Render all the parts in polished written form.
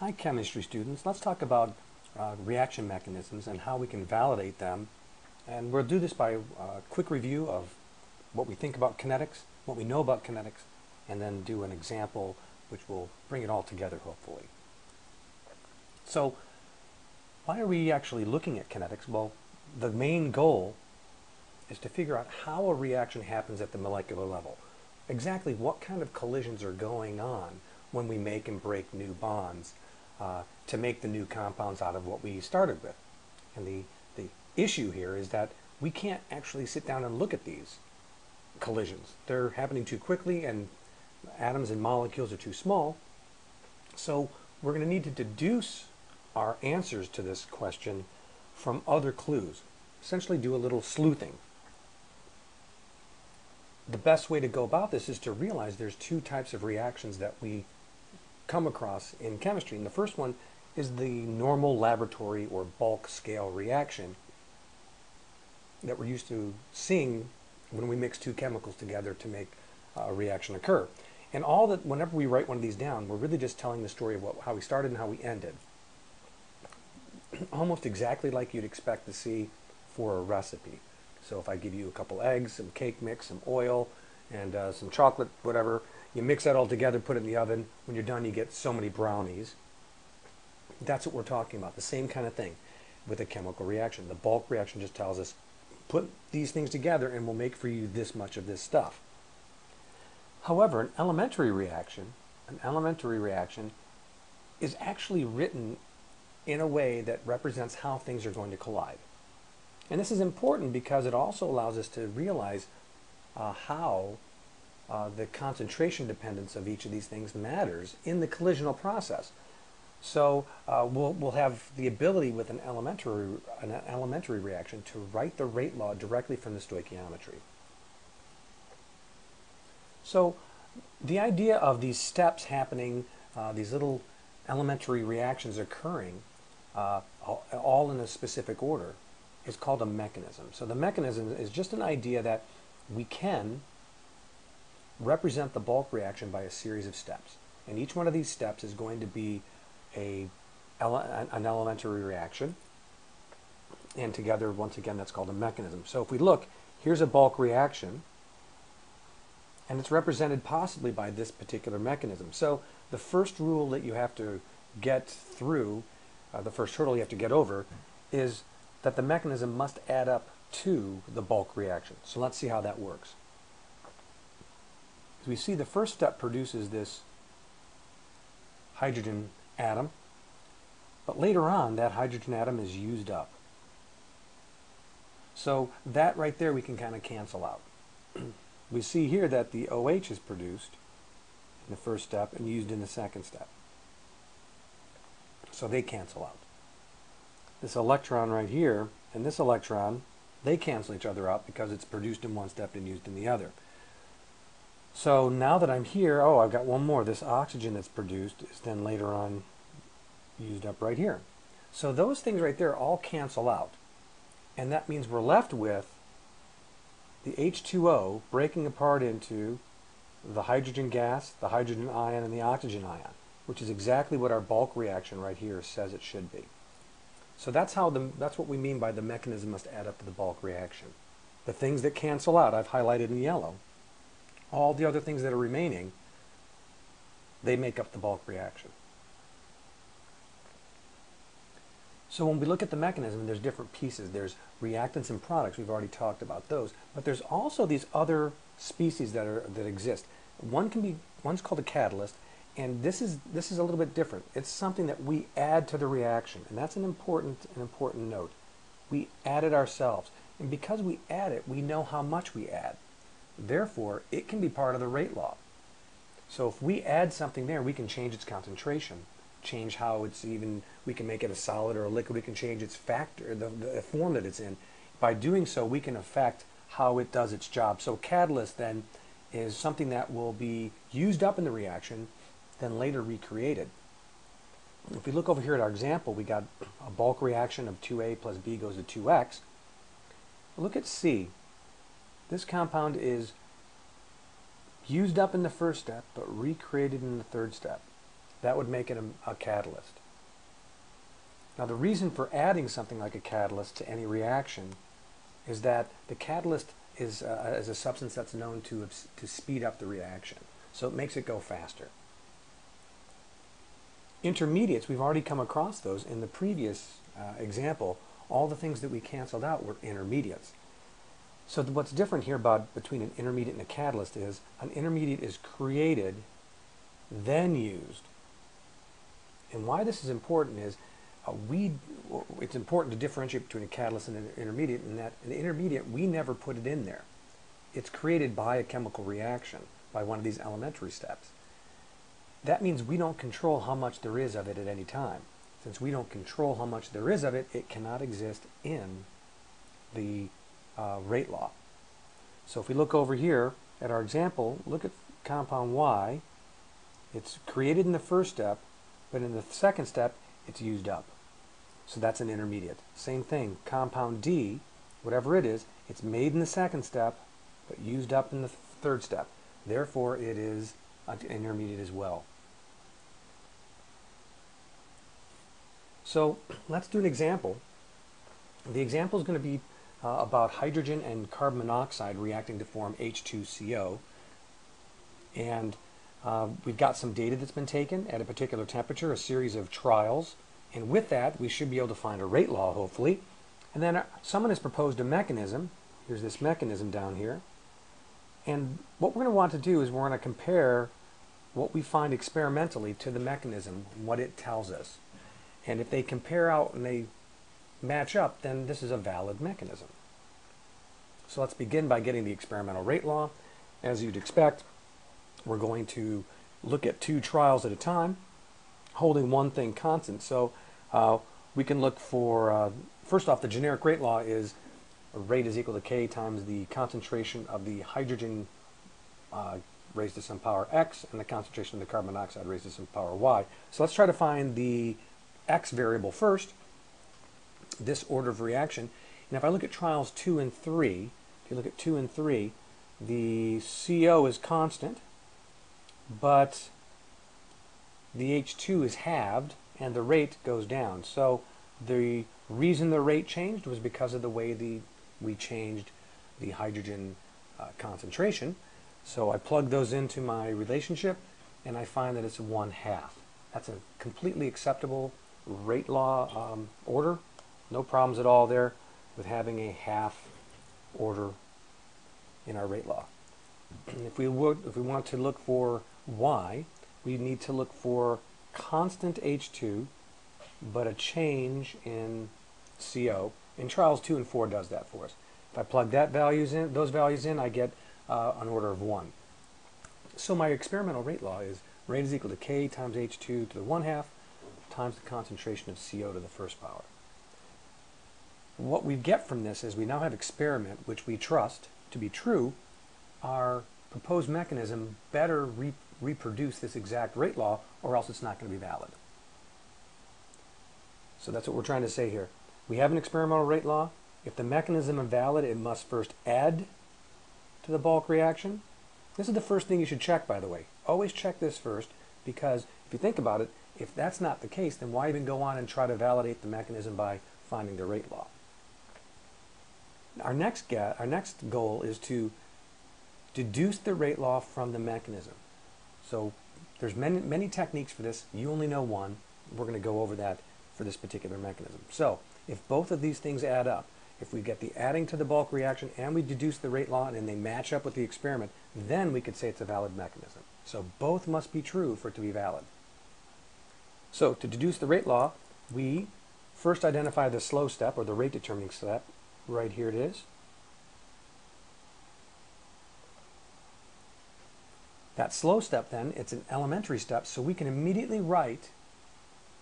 Hi chemistry students, let's talk about reaction mechanisms and how we can validate them. And we'll do this by a quick review of what we think about kinetics, what we know about kinetics, and then do an example which will bring it all together hopefully. So why are we actually looking at kinetics? Well, the main goal is to figure out how a reaction happens at the molecular level. Exactly what kind of collisions are going on when we make and break new bonds to make the new compounds out of what we started with. And the issue here is that we can't actually sit down and look at these collisions. They're happening too quickly and atoms and molecules are too small. So we're going to need to deduce our answers to this question from other clues. Essentially do a little sleuthing. The best way to go about this is to realize there's two types of reactions that we come across in chemistry. And the first one is the normal laboratory or bulk scale reaction that we're used to seeing when we mix two chemicals together to make a reaction occur. And all that, whenever we write one of these down, we're really just telling the story of how we started and how we ended. Almost exactly like you'd expect to see for a recipe. So if I give you a couple eggs, some cake mix, some oil, and some chocolate, whatever, you mix that all together, put it in the oven. When you're done, you get so many brownies. That's what we're talking about, the same kind of thing with a chemical reaction. The bulk reaction just tells us, put these things together and we'll make for you this much of this stuff. However, an elementary reaction is actually written in a way that represents how things are going to collide. And this is important because it also allows us to realize how the concentration dependence of each of these things matters in the collisional process. So we'll have the ability with an elementary reaction to write the rate law directly from the stoichiometry. So the idea of these steps happening, these little elementary reactions occurring all in a specific order, is called a mechanism. So the mechanism is just an idea that we can represent the bulk reaction by a series of steps. And each one of these steps is going to be an elementary reaction. And together, once again, that's called a mechanism. So if we look, here's a bulk reaction. And it's represented possibly by this particular mechanism. So the first rule that you have to get through, the first hurdle you have to get over, is that the mechanism must add up to the bulk reaction. So let's see how that works. As we see, the first step produces this hydrogen atom, but later on that hydrogen atom is used up. So that right there we can kind of cancel out. We see here that the OH is produced in the first step and used in the second step. So they cancel out. This electron right here and this electron, they cancel each other out because it's produced in one step and used in the other. So now that I'm here, oh, I've got one more. This oxygen that's produced is then later on used up right here. So those things right there all cancel out. And that means we're left with the H2O breaking apart into the hydrogen gas, the hydrogen ion, and the oxygen ion, which is exactly what our bulk reaction right here says it should be. So that's what we mean by the mechanism must add up to the bulk reaction. The things that cancel out, I've highlighted in yellow. All the other things that are remaining, they make up the bulk reaction. So when we look at the mechanism, there's different pieces. There's reactants and products. We've already talked about those. But there's also these other species that exist. One's called a catalyst, and this is a little bit different. It's something that we add to the reaction, and that's an important note. We add it ourselves, and because we add it, we know how much we add. Therefore, it can be part of the rate law. So if we add something there, we can change its concentration, change how we can make it a solid or a liquid, we can change its factor, the form that it's in. By doing so, we can affect how it does its job. So catalyst then is something that will be used up in the reaction, then later recreated. If we look over here at our example, we got a bulk reaction of 2A plus B goes to 2X. Look at C. This compound is used up in the first step, but recreated in the third step. that would make it a catalyst. Now the reason for adding something like a catalyst to any reaction is that the catalyst is a substance that's known to speed up the reaction. So it makes it go faster. Intermediates, we've already come across those in the previous example. All the things that we canceled out were intermediates. So what's different here between an intermediate and a catalyst is an intermediate is created, then used. And why this is important is it's important to differentiate between a catalyst and an intermediate, in that an intermediate, we never put it in there. It's created by a chemical reaction, by one of these elementary steps. That means we don't control how much there is of it at any time. Since we don't control how much there is of it, it cannot exist in the rate law. So if we look over here at our example, look at compound Y. It's created in the first step, but in the second step, it's used up. So that's an intermediate. Same thing, compound D, whatever it is, it's made in the second step, but used up in the third step. Therefore, it is an intermediate as well. So let's do an example. The example is going to be about hydrogen and carbon monoxide reacting to form H2CO. And we've got some data that's been taken at a particular temperature, a series of trials. And with that, we should be able to find a rate law, hopefully. And then someone has proposed a mechanism. Here's this mechanism down here. And what we're going to want to do is we're going to compare what we find experimentally to the mechanism, what it tells us. And if they compare out and they match up, then this is a valid mechanism. So let's begin by getting the experimental rate law. As you'd expect, we're going to look at 2 trials at a time, holding one thing constant. So we can look for, first off, the generic rate law is a rate is equal to K times the concentration of the hydrogen raised to some power X and the concentration of the carbon monoxide raised to some power Y. So let's try to find the X variable first, this order of reaction. And if I look at trials 2 and 3, if you look at 2 and 3, the CO is constant, but the H2 is halved and the rate goes down. So the reason the rate changed was because of the way we changed the hydrogen concentration. So I plug those into my relationship and I find that it's 1/2. That's a completely acceptable rate law order. No problems at all there with having a half order in our rate law. If we want to look for Y, we need to look for constant H2, but a change in CO. In trials 2 and 4 does that for us. If I plug those values in, I get an order of 1. So my experimental rate law is rate is equal to K times H2 to the 1/2 times the concentration of CO to the first power. What we get from this is we now have experiment, which we trust to be true. Our proposed mechanism better reproduce this exact rate law, or else it's not going to be valid. So that's what we're trying to say here. We have an experimental rate law. If the mechanism is valid, it must first add to the bulk reaction. This is the first thing you should check, by the way. Always check this first, because if you think about it, if that's not the case, then why even go on and try to validate the mechanism by finding the rate law? Our next goal is to deduce the rate law from the mechanism. So there's many techniques for this. You only know one. We're going to go over that for this particular mechanism. So if both of these things add up, if we get the adding to the bulk reaction and we deduce the rate law and they match up with the experiment, then we could say it's a valid mechanism. So both must be true for it to be valid. So to deduce the rate law, we first identify the slow step, or the rate determining step. Right here it is. That slow step then, it's an elementary step, so we can immediately write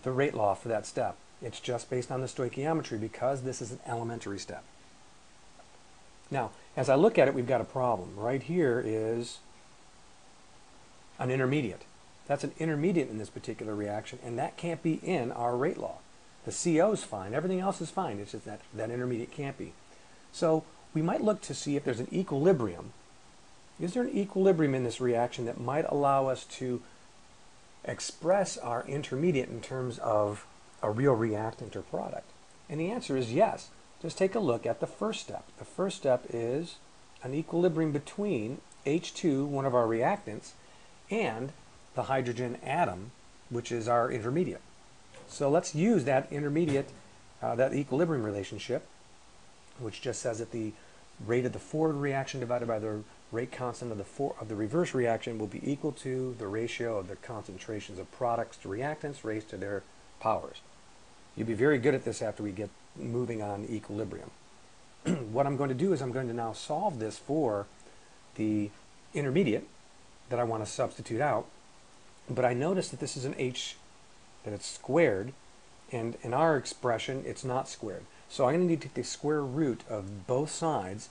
the rate law for that step. It's just based on the stoichiometry because this is an elementary step. Now, as I look at it, we've got a problem. Right here is an intermediate. That's an intermediate in this particular reaction, and that can't be in our rate law. The CO is fine. Everything else is fine. It's just that intermediate can't be. So we might look to see if there's an equilibrium. Is there an equilibrium in this reaction that might allow us to express our intermediate in terms of a real reactant or product? And the answer is yes. Just take a look at the first step. The first step is an equilibrium between H2, one of our reactants, and the hydrogen atom, which is our intermediate. So let's use that intermediate, that equilibrium relationship, which just says that the rate of the forward reaction divided by the rate constant of the reverse reaction will be equal to the ratio of the concentrations of products to reactants raised to their powers. You'll be very good at this after we get moving on equilibrium. What I'm going to do is I'm going to now solve this for the intermediate that I want to substitute out, but I notice that this is an H, that it's squared, and in our expression it's not squared. So I'm going to need to take the square root of both sides,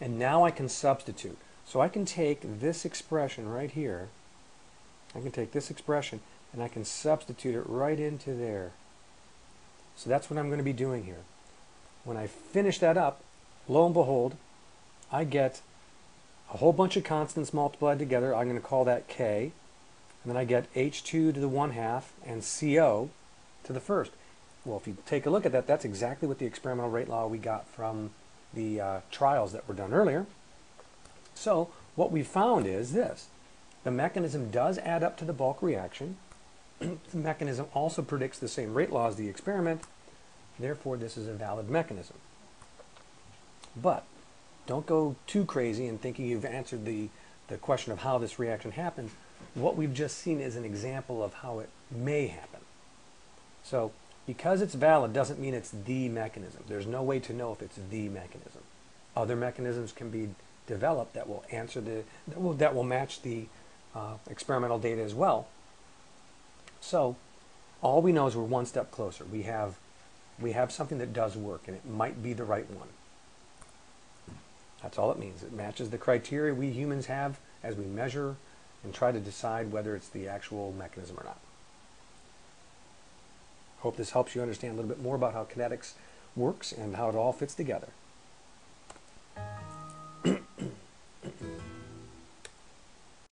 and now I can substitute. So I can take this expression right here, I can take this expression and I can substitute it right into there. So that's what I'm going to be doing here. When I finish that up, lo and behold, I get a whole bunch of constants multiplied together. I'm going to call that K. And then I get H2 to the 1/2 and CO to the first. Well, if you take a look at that, that's exactly what the experimental rate law we got from the trials that were done earlier. So what we found is this. The mechanism does add up to the bulk reaction. The mechanism also predicts the same rate law as the experiment. Therefore, this is a valid mechanism. But don't go too crazy in thinking you've answered the question of how this reaction happens. What we've just seen is an example of how it may happen. So because it's valid doesn't mean it's the mechanism. There's no way to know if it's the mechanism. Other mechanisms can be developed that will answer that will match the experimental data as well. So all we know is we're one step closer. We have something that does work, and it might be the right one. That's all it means. It matches the criteria we humans have as we measure and try to decide whether it's the actual mechanism or not. Hope this helps you understand a little bit more about how kinetics works and how it all fits together.